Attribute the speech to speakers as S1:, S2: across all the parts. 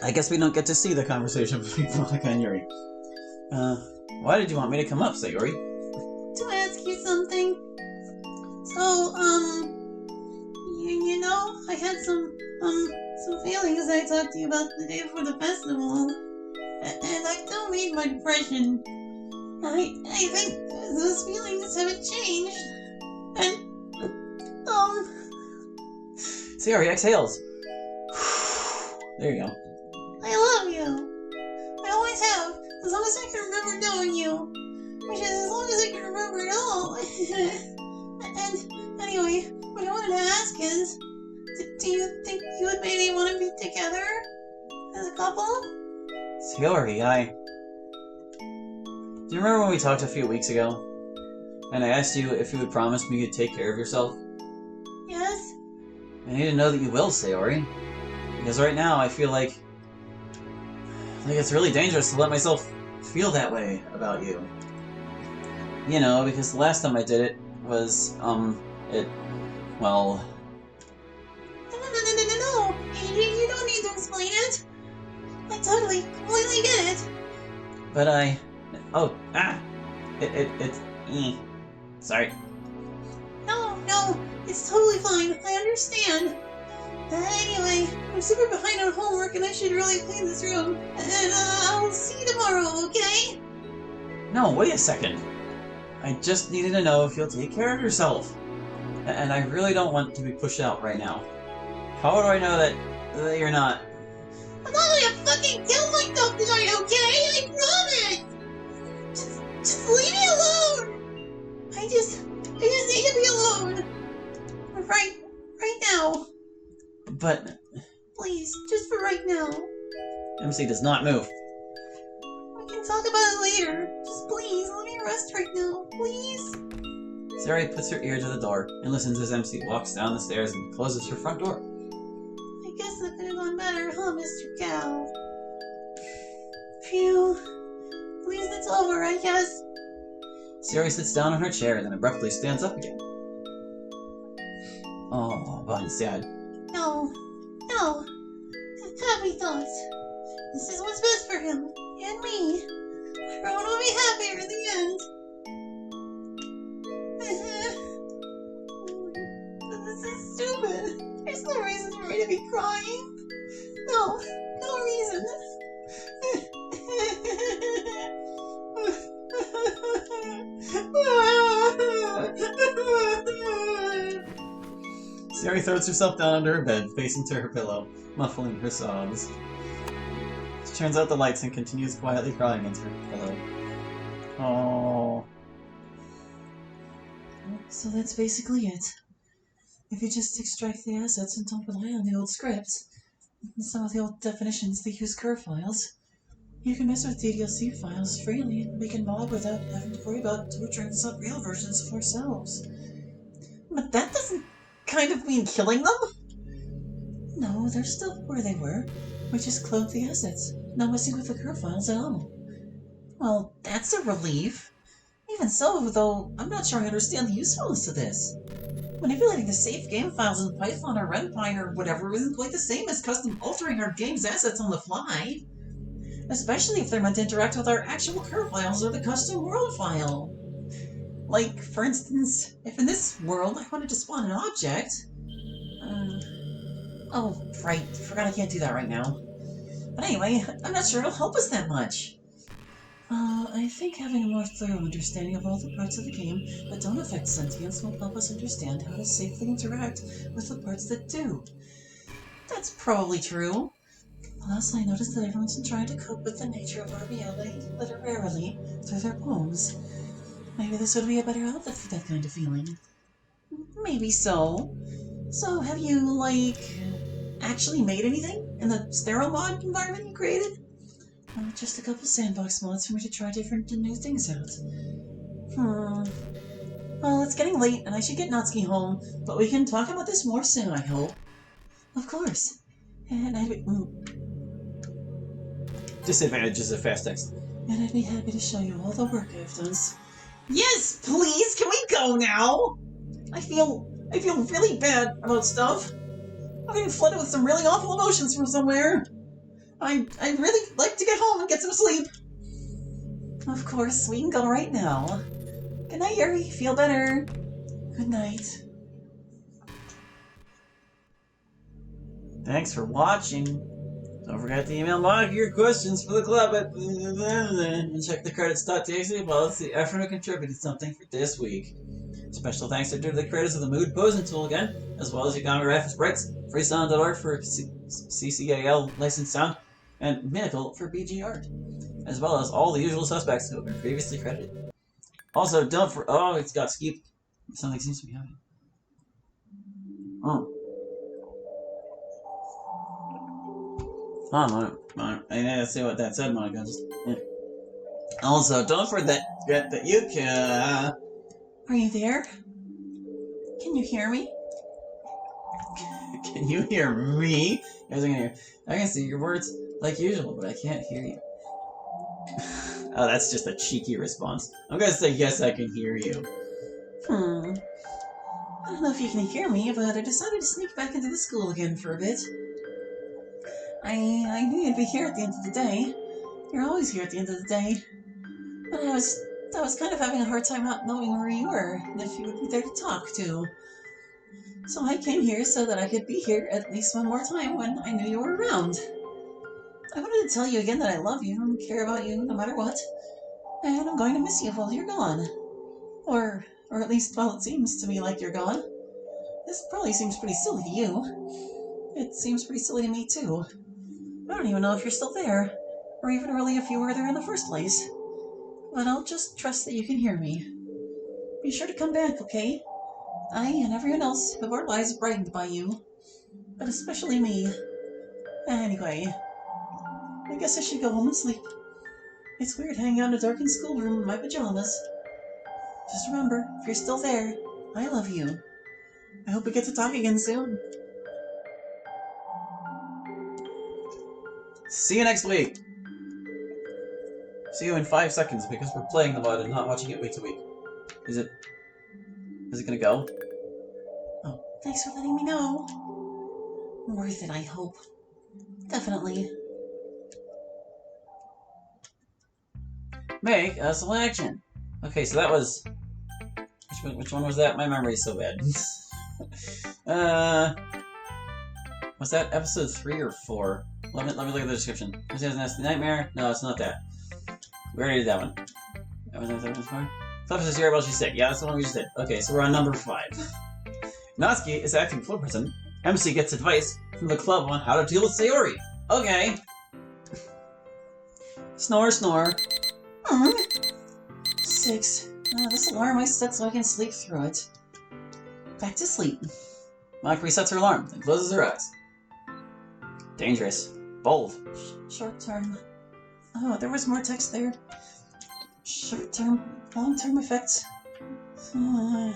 S1: I guess we don't get to see the conversation between Monica and Yuri. Why did you want me to come up, Sayori?
S2: To ask you something. So, you know, I had some feelings I talked to you about the day before the festival. And I don't mean my depression. I think those feelings haven't changed. And,
S1: Sayori exhales. There you go.
S2: I love you. I always have, as long as I can remember knowing you. Which is as long as I can remember it all. And anyway, what I wanted to ask is, do you think you and maybe want to be together as a couple?
S1: Sayori, do you remember when we talked a few weeks ago? And I asked you if you would promise me you'd take care of yourself?
S2: Yes?
S1: I need to know that you will, Sayori. Because right now I feel like it's really dangerous to let myself feel that way about you. You know, because the last time I did it was, well...
S2: No. You don't need to explain it. I totally, completely get it.
S1: But sorry.
S2: No, it's totally fine. I understand. Anyway, I'm super behind on homework and I should really clean this room. And I'll see you tomorrow, okay?
S1: No, wait a second. I just needed to know if you'll take care of yourself. And I really don't want to be pushed out right now. How do I know that you're not...
S2: I'm not gonna fucking kill myself tonight, okay? I promise! Just leave me alone! I just need to be alone. Right now.
S1: But...
S2: Please, just for right now.
S1: MC does not move.
S2: We can talk about it later. Just please, let me rest right now, please.
S1: Sayori puts her ear to the door and listens as MC walks down the stairs and closes her front door.
S2: I guess that could have gone better, huh, Mr. Cow? Phew. At least it's over, I guess.
S1: Sayori sits down on her chair and then abruptly stands up again. Oh, Bun's sad.
S2: No. Happy thoughts. This is what's best for him. And me. Everyone will be happier in the end. This is stupid. There's no reason for me to be crying. No reason.
S1: Sayori throws herself down under her bed, facing to her pillow, muffling her sobs. She turns out the lights and continues quietly crying into her pillow. Oh.
S2: So that's basically it. If you just extract the assets and don't rely on the old scripts, and some of the old definitions that use curve files, you can mess with DDLC files freely and make a mob without having to worry about torturing the sub-real versions of ourselves.
S1: But that doesn't kind of mean killing them?
S2: No, they're still where they were. We just cloned the assets. No messing with the curve files at all.
S1: Well, that's a relief.
S2: Even so, though, I'm not sure I understand the usefulness of this. Manipulating the safe game files in Python or RenPy or whatever isn't quite the same as custom altering our game's assets on the fly. Especially if they're meant to interact with our actual curve files or the custom world file. Like, for instance, if in this world I wanted to spawn an object...
S1: Oh, right. Forgot I can't do that right now.
S2: But anyway, I'm not sure it'll help us that much. I think having a more thorough understanding of all the parts of the game that don't affect sentience will help us understand how to safely interact with the parts that do.
S1: That's probably true.
S2: Plus, I noticed that everyone's been trying to cope with the nature of our reality, literally, through their poems. Maybe this would be a better outlet for that kind of feeling.
S1: Maybe so.
S2: So, have you, actually made anything in the sterile mod environment you created? Just a couple sandbox mods for me to try different and new things out.
S1: Well, it's getting late, and I should get Natsuki home, but we can talk about this more soon, I hope.
S2: Of course. And
S1: Disadvantage is a fast text.
S2: And I'd be happy to show you all the work I've done.
S1: Yes, please! Can we go now? I feel really bad about stuff. I'm getting flooded with some really awful emotions from somewhere.
S2: I'd really like to get home and get some sleep. Of course, we can go right now. Good night, Yuri. Feel better. Good night.
S1: Thanks for watching. Don't forget to email Monica your questions for the club at and check the credits.txt while it's the effort who contributed something for this week. Special thanks are due to the creators of the Mood Posing Tool again, as well as Uganga Reference Sprites, freesound.org for CCAL licensed sound, and Minical for BG art, as well as all the usual suspects who have been previously credited. Also, don't for oh, it's got Skeep. Something seems to be happening. Oh. I need to see what that said, Monica. Also, don't forget that you can.
S2: Are you there? Can you hear me?
S1: Can you hear me? I can see your words like usual, but I can't hear you. Oh, that's just a cheeky response. I'm gonna say yes, I can hear you.
S2: I don't know if you can hear me, but I decided to sneak back into the school again for a bit. I knew you'd be here at the end of the day. You're always here at the end of the day. But I was kind of having a hard time not knowing where you were, and if you would be there to talk to. So I came here so that I could be here at least one more time when I knew you were around. I wanted to tell you again that I love you and care about you no matter what. And I'm going to miss you while you're gone. Or at least while it seems to me like you're gone. This probably seems pretty silly to you. It seems pretty silly to me too. I don't even know if you're still there, or even really if you were there in the first place. But I'll just trust that you can hear me. Be sure to come back, okay? I and everyone else have our lives brightened by you. But especially me. Anyway, I guess I should go home and sleep. It's weird hanging out in a darkened schoolroom in my pajamas. Just remember, if you're still there, I love you. I hope we get to talk again soon.
S1: See you next week! See you in 5 seconds because we're playing the mod and not watching it week to week. Is it gonna go?
S2: Oh, thanks for letting me know. Worth it, I hope. Definitely.
S1: Make a selection! Okay, so that was... Which one was that? My memory's so bad. Was that episode 3 or 4? Let me look at the description. Was it Nasty Nightmare? No, it's not that. We already did that one. That was episode 4? Fluff is here while she's sick. Yeah, that's the one we just did. Okay, so we're on number 5. Natsuki is acting full person. MC gets advice from the club on how to deal with Sayori. Okay. Snore, snore.
S2: 6. This alarm I set so I can sleep through it. Back to sleep.
S1: Monica resets her alarm and closes her eyes. Dangerous. Bold.
S2: Short term. Oh, there was more text there. Short term, long term effects. And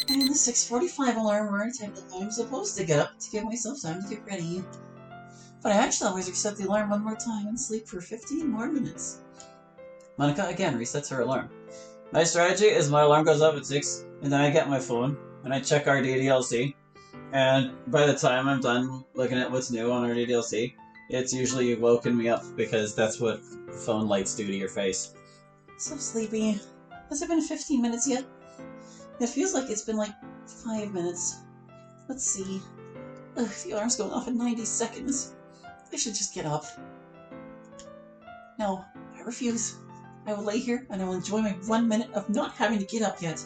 S2: the 6:45 alarm where I typed that I'm supposed to get up to give myself time to get ready. But I actually always reset the alarm one more time and sleep for 15 more minutes.
S1: Monica again resets her alarm. My strategy is my alarm goes up at 6, and then I get my phone, and I check our DDLC, and by the time I'm done looking at what's new on our DDLC, it's usually woken me up because that's what phone lights do to your face.
S2: So sleepy. Has it been 15 minutes yet? It feels like it's been like 5 minutes. Let's see. Ugh, the alarm's going off in 90 seconds. I should just get up. No, I refuse. I will lay here and I will enjoy my 1 minute of not having to get up yet.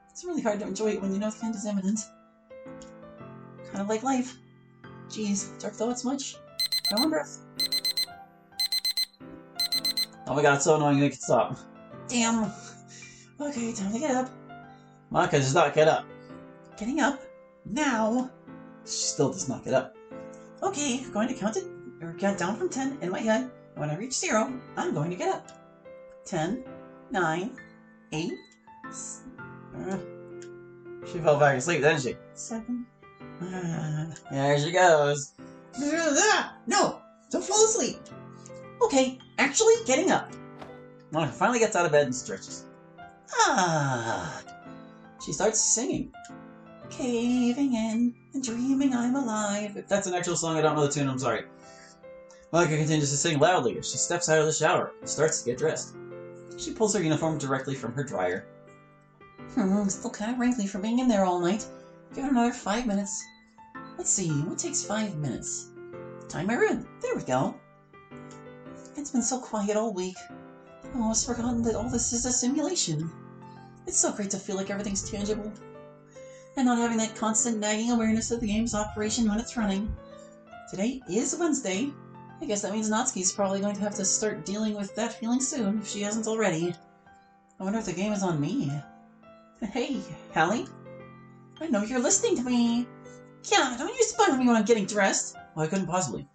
S2: It's really hard to enjoy it when you know the end is imminent. Kind of like life. Jeez, dark thoughts much? I wonder if...
S1: Oh my god, it's so annoying I can stop.
S2: Damn. Okay, time to get up.
S1: Monica does not get up.
S2: Getting up. Now.
S1: She still does not get up.
S2: Okay, going to count down from 10 in my head. When I reach 0, I'm going to get up. 10, 9, 8,
S1: She fell back asleep, didn't she?
S2: 7.
S1: There she goes.
S2: No! Don't fall asleep! Okay, actually getting up.
S1: Monica finally gets out of bed and stretches.
S2: Ah!
S1: She starts singing.
S2: Caving in and dreaming I'm alive.
S1: If that's an actual song, I don't know the tune, I'm sorry. Monica continues to sing loudly as she steps out of the shower and starts to get dressed. She pulls her uniform directly from her dryer.
S2: Still kind of wrinkly for being in there all night. Give it another 5 minutes. Let's see, what takes 5 minutes? Time my room. There we go. It's been so quiet all week. I've almost forgotten that all this is a simulation. It's so great to feel like everything's tangible. And not having that constant nagging awareness of the game's operation when it's running. Today is Wednesday. I guess that means Natsuki's probably going to have to start dealing with that feeling soon, if she hasn't already. I wonder if the game is on me. Hey, Hallie? I know you're listening to me. Yeah, don't you spy on me when I'm getting dressed.
S1: Well, I couldn't possibly.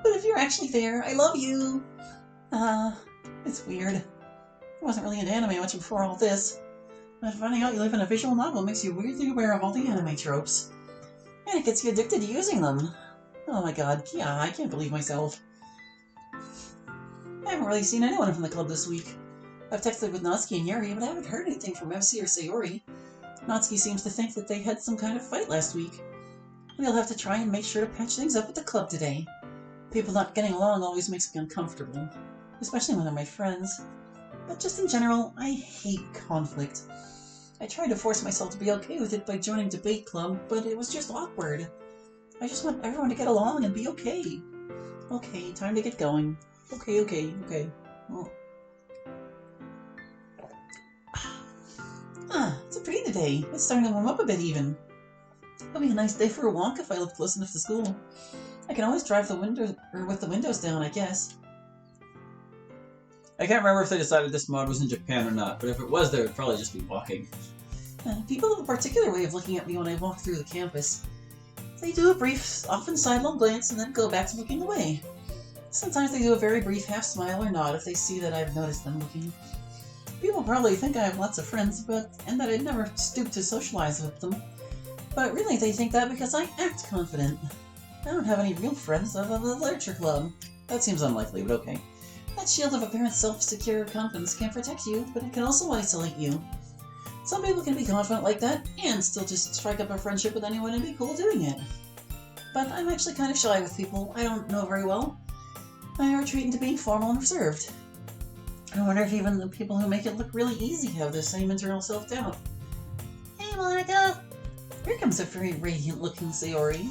S2: But if you're actually there, I love you. It's weird. I wasn't really into anime much before all this. But finding out you live in a visual novel makes you weirdly aware of all the anime tropes. And it gets you addicted to using them. Oh my god, yeah, I can't believe myself. I haven't really seen anyone from the club this week. I've texted with Natsuki and Yuri, but I haven't heard anything from FC or Sayori. Natsuki seems to think that they had some kind of fight last week. We'll have to try and make sure to patch things up at the club today. People not getting along always makes me uncomfortable, especially when they're my friends. But just in general, I hate conflict. I tried to force myself to be okay with it by joining debate club, but it was just awkward. I just want everyone to get along and be okay. Okay, time to get going. Okay. Oh. It's a pretty day. It's starting to warm up a bit even. It'll be a nice day for a walk if I live close enough to school. I can always drive with the windows down, I guess.
S1: I can't remember if they decided this mod was in Japan or not, but if it was, they would probably just be walking.
S2: People have a particular way of looking at me when I walk through the campus. They do a brief, often sidelong glance and then go back to looking away. Sometimes they do a very brief half smile or nod if they see that I've noticed them looking. People probably think I have lots of friends, and that I'd never stoop to socialize with them. But really they think that because I act confident. I don't have any real friends other than the literature club.
S1: That seems unlikely, but okay.
S2: That shield of apparent self-secure confidence can protect you, but it can also isolate you. Some people can be confident like that, and still just strike up a friendship with anyone and be cool doing it. But I'm actually kind of shy with people I don't know very well. I retreat into being formal and reserved. I wonder if even the people who make it look really easy have the same internal self-doubt. Hey, Monica! Here comes a very radiant-looking Sayori.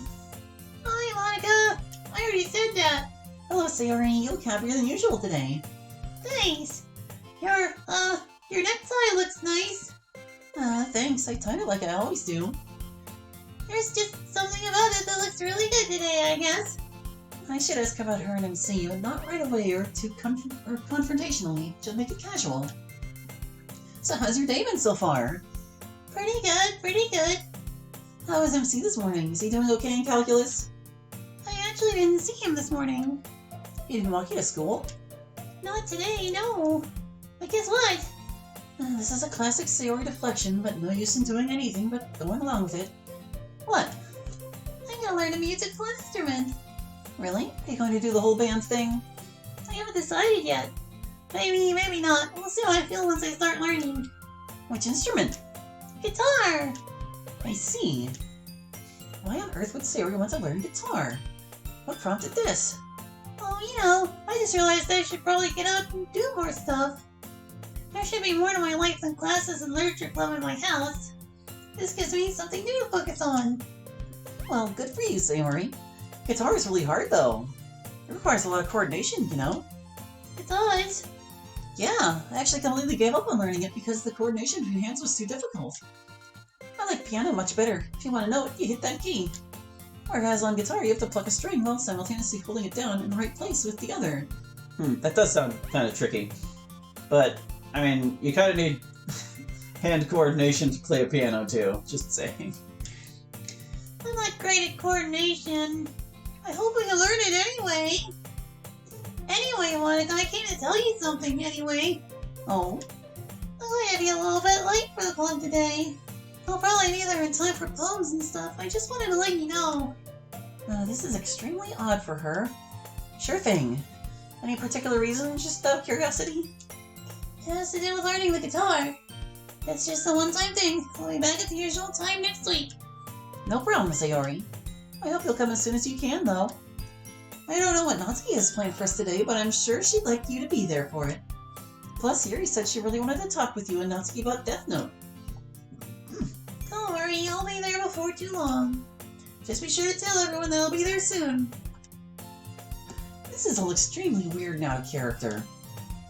S2: Hi, Monica! I already said that! Hello, Sayori. You look happier than usual today. Thanks! Your necktie looks nice. Thanks. I tied it like I always do. There's just something about it that looks really good today, I guess. I should ask about her and MC, but not right away or too confrontationally. Just make it casual. So how's your day been so far? Pretty good. How was MC this morning? Is he doing okay in calculus? I actually didn't see him this morning. He didn't walk you to school? Not today, no. But guess what? This is a classic Sayori deflection, but no use in doing anything but going along with it. What? I'm gonna learn a musical instrument. Really? Are you going to do the whole band thing? I haven't decided yet. Maybe, maybe not. We'll see how I feel once I start learning. Which instrument? Guitar! I see. Why on earth would Sayori want to learn guitar? What prompted this? Oh, I just realized I should probably get out and do more stuff. There should be more to my life than classes and literature club in my house. This gives me something new to focus on. Well, good for you, Sayori. Guitar is really hard, though. It requires a lot of coordination, you know? It does. Yeah, I actually completely gave up on learning it because the coordination between hands was too difficult. I like piano much better. If you want a note, you hit that key. Whereas on guitar, you have to pluck a string while simultaneously holding it down in the right place with the other.
S1: That does sound kind of tricky. But, I mean, you kind of need hand coordination to play a piano, too. Just saying. I'm not great at coordination.
S2: I hope we can learn it anyway. Anyway, Monica, I came to tell you something anyway. Oh? I'm going to be a little bit late for the club today. I'll probably be there in time for poems and stuff. I just wanted to let you know. This is extremely odd for her. Sure thing. Any particular reason? Just out of curiosity? It has to do with learning the guitar. It's just a one-time thing. I'll be back at the usual time next week. No problem, Sayori. I hope you'll come as soon as you can, though. I don't know what Natsuki has planned for us today, but I'm sure she'd like you to be there for it. Plus, Yuri said she really wanted to talk with you and Natsuki about Death Note. Don't worry, I'll be there before too long. Just be sure to tell everyone that I'll be there soon. This is all extremely weird now, character.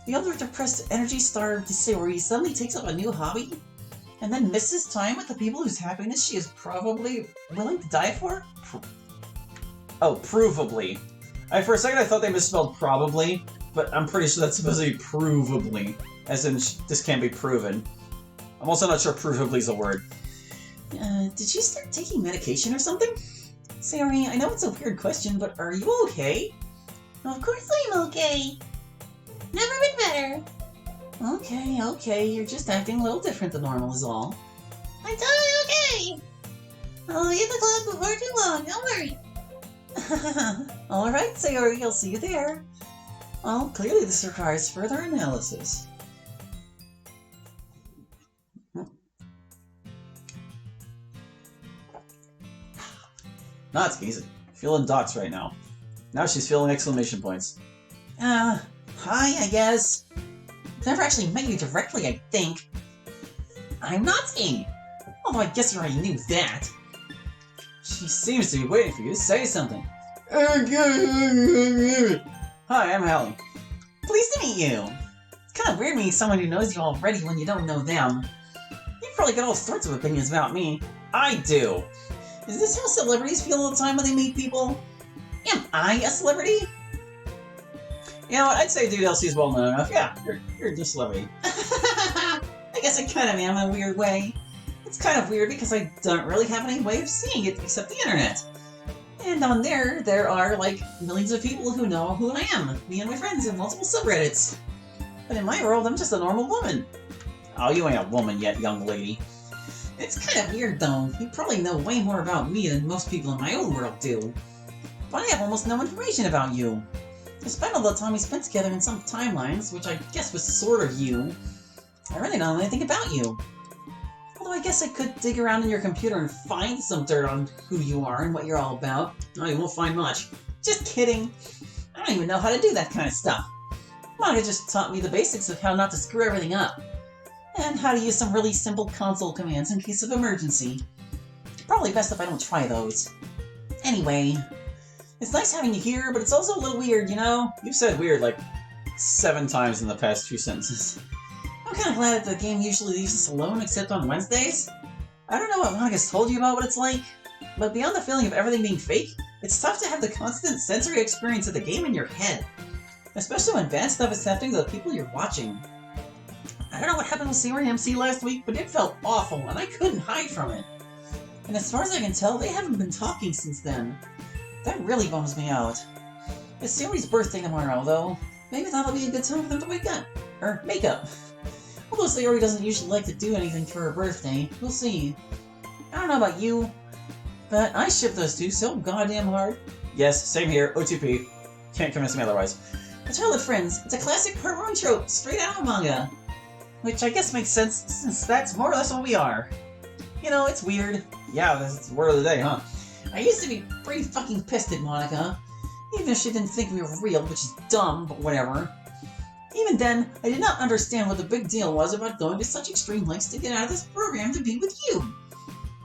S2: The other depressed energy star Sayori suddenly takes up a new hobby, and then misses time with the people whose happiness she is probably willing to die for?
S1: Oh, provably. For a second I thought they misspelled probably, but I'm pretty sure that's supposed to be provably, as in this can't be proven. I'm also not sure provably is a word.
S2: Did she start taking medication or something? Sayori, I know it's a weird question, but are you okay? Of course I'm okay. Never been better. Okay, you're just acting a little different than normal is all. I'm totally okay. I'll be at the club before too long, don't worry. Alright, Sayori, I'll see you there. Well, clearly this requires further analysis.
S1: Natsuki's feeling dots right now. Now she's feeling exclamation points.
S2: Hi, I guess. I've never actually met you directly, I think. I'm Natsuki! Although I guess you already knew that.
S1: She seems to be waiting for you to say something. Hi, I'm Hallie.
S2: Pleased to meet you. It's kind of weird meeting someone who knows you already when you don't know them. You've probably got all sorts of opinions about me.
S1: I do.
S2: Is this how celebrities feel all the time when they meet people? Am I a celebrity?
S1: You know what, I'd say Dude LC's well known enough. Yeah, you're a celebrity.
S2: I guess I kind of am in a weird way. It's kind of weird because I don't really have any way of seeing it except the internet. And on there are like millions of people who know who I am, me and my friends in multiple subreddits. But in my world, I'm just a normal woman.
S1: Oh, you ain't a woman yet, young lady.
S2: It's kind of weird though. You probably know way more about me than most people in my own world do. But I have almost no information about you. Despite all the time we spent together in some timelines, which I guess was sort of you, I really don't know anything about you. Although I guess I could dig around in your computer and find some dirt on who you are and what you're all about.
S1: No, you won't find much.
S2: Just kidding. I don't even know how to do that kind of stuff. Manga just taught me the basics of how not to screw everything up. And how to use some really simple console commands in case of emergency. Probably best if I don't try those. Anyway, it's nice having you here, but it's also a little weird, you know?
S1: You've said weird like 7 times in the past few sentences.
S2: I'm kind of glad that the game usually leaves us alone except on Wednesdays. I don't know what Manga's told you about what it's like, but beyond the feeling of everything being fake, it's tough to have the constant sensory experience of the game in your head. Especially when bad stuff is happening to the people you're watching. I don't know what happened with Sayori MC last week, but it felt awful, and I couldn't hide from it. And as far as I can tell, they haven't been talking since then. That really bums me out. It's Sayori's birthday tomorrow, though. Maybe that'll be a good time for them to wake up. Or make up. Although Sayori doesn't usually like to do anything for her birthday. We'll see. I don't know about you, but I ship those two so goddamn hard.
S1: Yes, same here. OTP. Can't convince me otherwise.
S2: A Childhood Friends. It's a classic heartwarming trope, straight out of manga. Which I guess makes sense, since that's more or less what we are. You know, it's weird.
S1: Yeah, that's the word of the day, huh?
S2: I used to be pretty fucking pissed at Monica, even if she didn't think we were real, which is dumb, but whatever. Even then, I did not understand what the big deal was about going to such extreme lengths to get out of this program to be with you.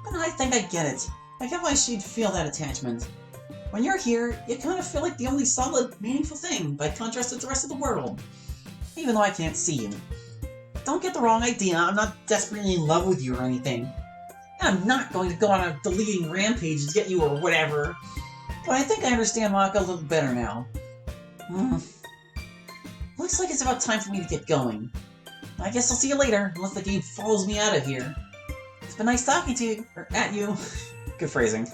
S2: But I think I get it. I get why she'd feel that attachment. When you're here, you kind of feel like the only solid, meaningful thing, by contrast with the rest of the world. Even though I can't see you. Don't get the wrong idea, I'm not desperately in love with you or anything. I'm not going to go on a deleting rampage to get you or whatever. But I think I understand Monica a little better now. Looks like it's about time for me to get going. I guess I'll see you later, unless the game follows me out of here. It's been nice talking to you, or at you.
S1: Good phrasing.